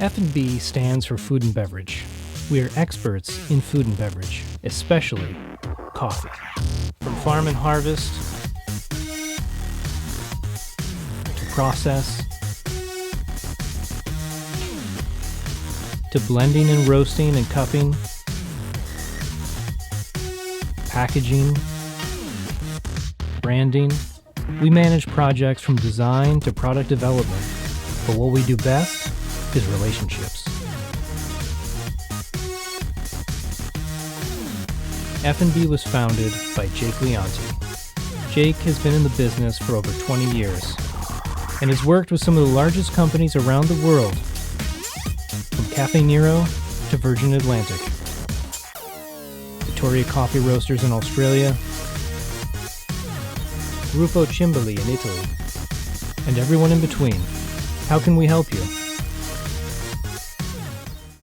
F+B stands for food and beverage. We are experts in food and beverage, especially coffee. From farm and harvest to process to blending and roasting and cupping, packaging, branding. We manage projects from design to product development, but what we do best is relationships. F+B was founded by Jake Leonti. Jake has been in the business for over 20 years and has worked with some of the largest companies around the world, from Cafe Nero to Virgin Atlantic, Victoria Coffee Roasters in Australia, Gruppo Cimbali in Italy, and everyone in between. How can we help you?